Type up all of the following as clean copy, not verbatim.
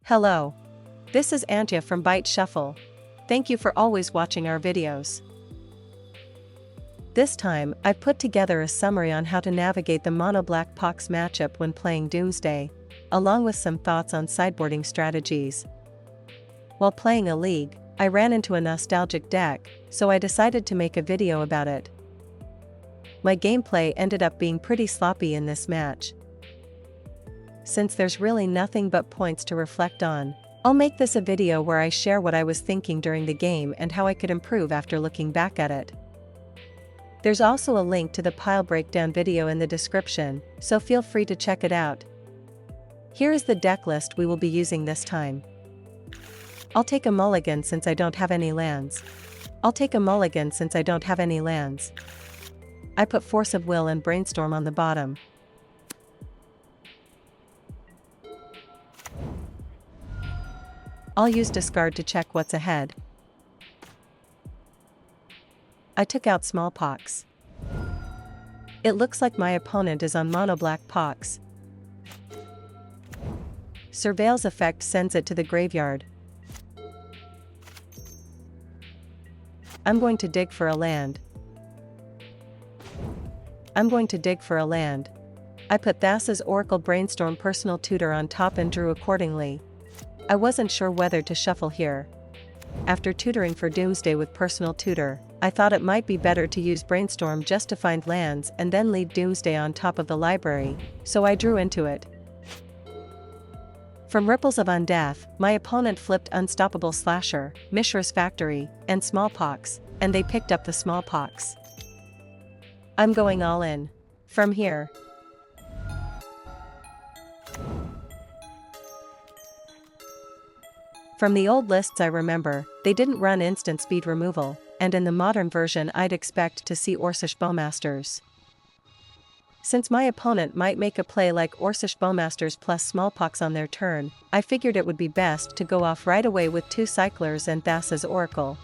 Hello. This is Antje from Byte Shuffle. Thank you for always watching our videos. This time, I've put together a summary on how to navigate the mono-black Pox matchup when playing Doomsday, along with some thoughts on sideboarding strategies. While playing a league, I ran into a nostalgic deck, so I decided to make a video about it. My gameplay ended up being pretty sloppy in this match. Since there's really nothing but points to reflect on, I'll make this a video where I share what I was thinking during the game and how I could improve after looking back at it. There's also a link to the pile breakdown video in the description, so feel free to check it out. Here is the deck list we will be using this time. I'll take a mulligan since I don't have any lands. I put Force of Will and Brainstorm on the bottom. I'll use Discard to check what's ahead. I took out Smallpox. It looks like my opponent is on mono-black Pox. Surveil's effect sends it to the graveyard. I'm going to dig for a land. I put Thassa's Oracle Brainstorm Personal Tutor on top and drew accordingly. I wasn't sure whether to shuffle here. After tutoring for Doomsday with Personal Tutor, I thought it might be better to use Brainstorm just to find lands and then lead Doomsday on top of the library, so I drew into it. From Ripples of Undeath, my opponent flipped Unstoppable Slasher, Mishra's Factory, and Smallpox, and they picked up the Smallpox. I'm going all in. From here. From the old lists I remember, they didn't run instant speed removal, and in the modern version I'd expect to see Orcish Bowmasters. Since my opponent might make a play like Orcish Bowmasters plus Smallpox on their turn, I figured it would be best to go off right away with 2 Cyclers and Thassa's Oracle.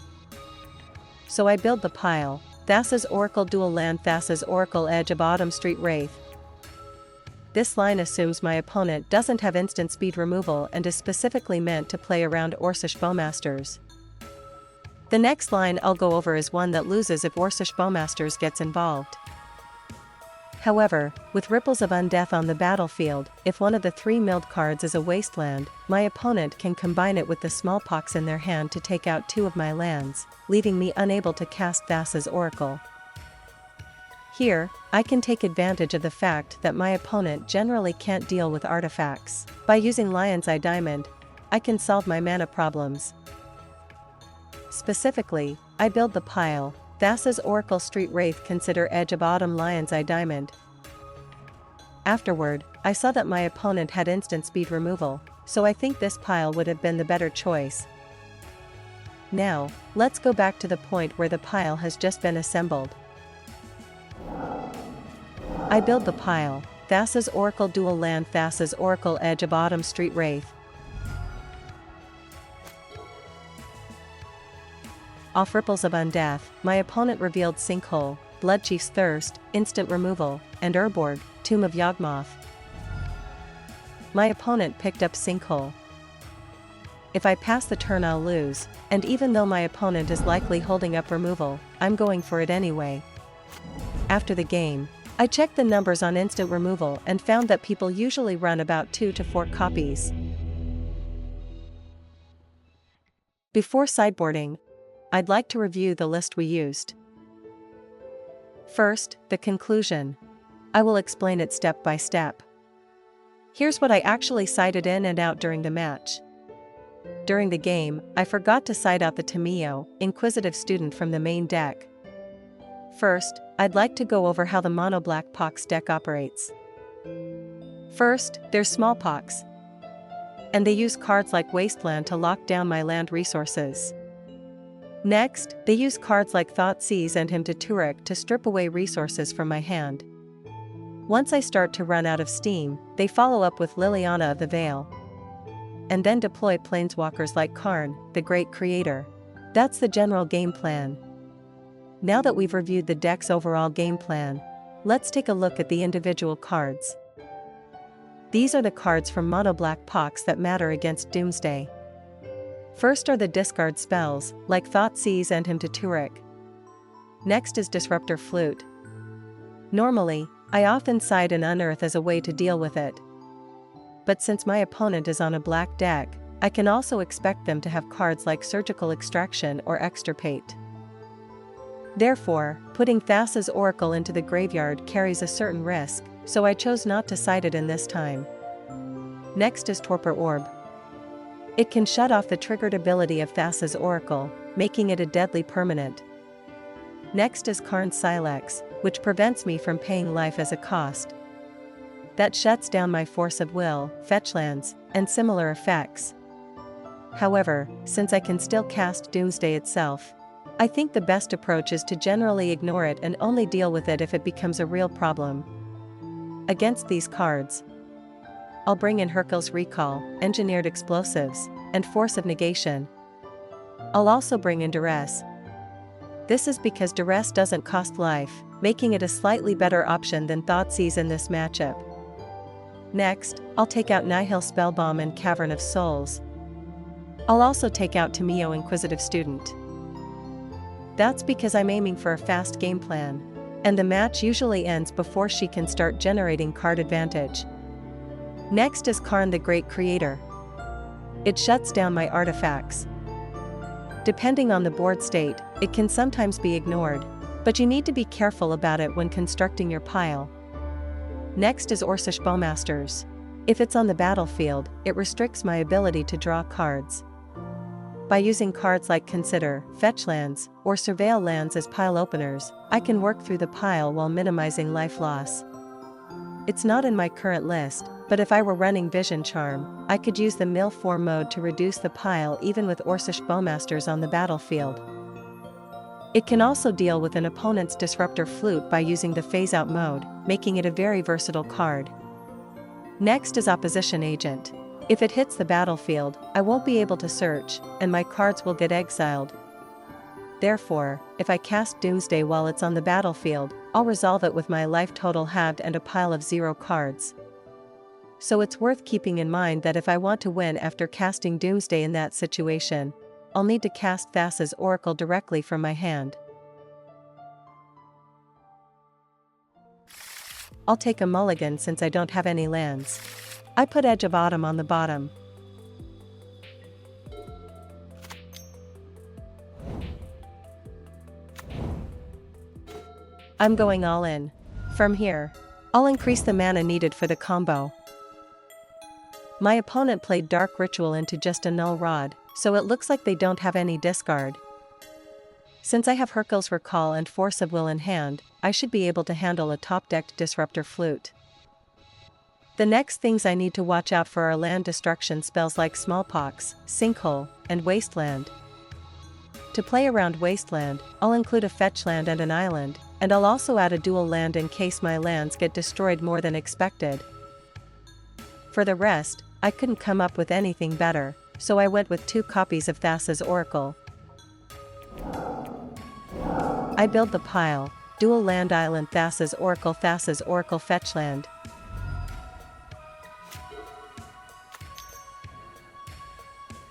So I build the pile, Thassa's Oracle Dual Land, Thassa's Oracle Edge of Autumn Street Wraith. This line assumes my opponent doesn't have instant speed removal and is specifically meant to play around Orcish Bowmasters. The next line I'll go over is one that loses if Orcish Bowmasters gets involved. However, with Ripples of Undeath on the battlefield, if one of the 3 milled cards is a wasteland, my opponent can combine it with the Smallpox in their hand to take out 2 of my lands, leaving me unable to cast Thassa's Oracle. Here, I can take advantage of the fact that my opponent generally can't deal with artifacts. By using Lion's Eye Diamond, I can solve my mana problems. Specifically, I build the pile, Thassa's Oracle Street Wraith, consider Edge of Autumn, Lion's Eye Diamond. Afterward, I saw that my opponent had instant speed removal, so I think this pile would have been the better choice. Now, let's go back to the point where the pile has just been assembled. I build the pile, Thassa's Oracle Dual Land, Thassa's Oracle Edge of Autumn Street Wraith. Off Ripples of Undeath, my opponent revealed Sinkhole, Bloodchief's Thirst, Instant Removal, and Urborg, Tomb of Yawgmoth. My opponent picked up Sinkhole. If I pass the turn I'll lose, and even though my opponent is likely holding up removal, I'm going for it anyway. After the game, I checked the numbers on instant removal and found that people usually run about 2 to 4 copies. Before sideboarding, I'd like to review the list we used. First, the conclusion. I will explain it step by step. Here's what I actually sided in and out during the match. During the game, I forgot to side out the Tamiyo, Inquisitive Student, from the main deck. First, I'd like to go over how the mono-black Pox deck operates. First, there's Smallpox. And they use cards like Wasteland to lock down my land resources. Next, they use cards like Thoughtseize and Hymn to Turek to strip away resources from my hand. Once I start to run out of steam, they follow up with Liliana of the Veil. And then deploy planeswalkers like Karn, the Great Creator. That's the general game plan. Now that we've reviewed the deck's overall game plan, let's take a look at the individual cards. These are the cards from Mono Black Pox that matter against Doomsday. First are the discard spells, like Thoughtseize and Hymn to Turek. Next is Disruptor Flute. Normally, I often side and unearth as a way to deal with it. But since my opponent is on a black deck, I can also expect them to have cards like Surgical Extraction or Extirpate. Therefore, putting Thassa's Oracle into the graveyard carries a certain risk, so I chose not to side it in this time. Next is Torpor Orb. It can shut off the triggered ability of Thassa's Oracle, making it a deadly permanent. Next is Karn's Silex, which prevents me from paying life as a cost. That shuts down my Force of Will, fetch lands, and similar effects. However, since I can still cast Doomsday itself, I think the best approach is to generally ignore it and only deal with it if it becomes a real problem. Against these cards, I'll bring in Hercule's Recall, Engineered Explosives, and Force of Negation. I'll also bring in Duress. This is because Duress doesn't cost life, making it a slightly better option than Thoughtseize in this matchup. Next, I'll take out Nihil Spellbomb and Cavern of Souls. I'll also take out Tamio Inquisitive Student. That's because I'm aiming for a fast game plan, and the match usually ends before she can start generating card advantage. Next is Karn the Great Creator. It shuts down my artifacts. Depending on the board state, it can sometimes be ignored, but you need to be careful about it when constructing your pile. Next is Orcish Bowmasters. If it's on the battlefield, it restricts my ability to draw cards. By using cards like Consider, Fetch Lands, or Surveil Lands as pile openers, I can work through the pile while minimizing life loss. It's not in my current list, but if I were running Vision Charm, I could use the Mill 4 mode to reduce the pile even with Orcish Bowmasters on the battlefield. It can also deal with an opponent's Disruptor Flute by using the Phase Out mode, making it a very versatile card. Next is Opposition Agent. If it hits the battlefield, I won't be able to search, and my cards will get exiled. Therefore, if I cast Doomsday while it's on the battlefield, I'll resolve it with my life total halved and a pile of 0 cards. So it's worth keeping in mind that if I want to win after casting Doomsday in that situation, I'll need to cast Thassa's Oracle directly from my hand. I'll take a mulligan since I don't have any lands. I put Edge of Autumn on the bottom. I'm going all in. From here, I'll increase the mana needed for the combo. My opponent played Dark Ritual into just a Null Rod, so it looks like they don't have any discard. Since I have Hercule's Recall and Force of Will in hand, I should be able to handle a top-decked Disruptor Flute. The next things I need to watch out for are land destruction spells like Smallpox, Sinkhole, and Wasteland. To play around Wasteland, I'll include a fetch land and an island, and I'll also add a dual land in case my lands get destroyed more than expected. For the rest, I couldn't come up with anything better, so I went with 2 copies of Thassa's Oracle. I build the pile, dual land island Thassa's Oracle fetch land.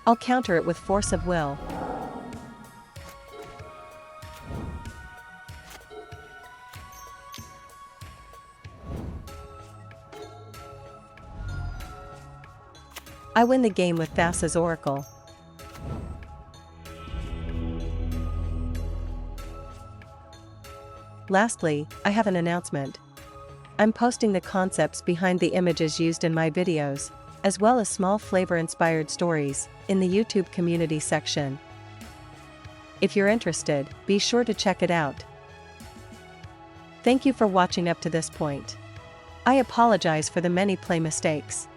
I'll counter it with Force of Will. I win the game with Thassa's Oracle. Lastly, I have an announcement. I'm posting the concepts behind the images used in my videos, as well as small flavor-inspired stories, in the YouTube community section. If you're interested, be sure to check it out. Thank you for watching up to this point. I apologize for the many play mistakes.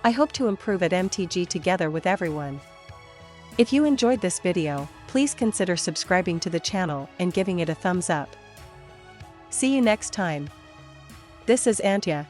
I hope to improve at MTG together with everyone. If you enjoyed this video, please consider subscribing to the channel and giving it a thumbs up. See you next time. This is Antya.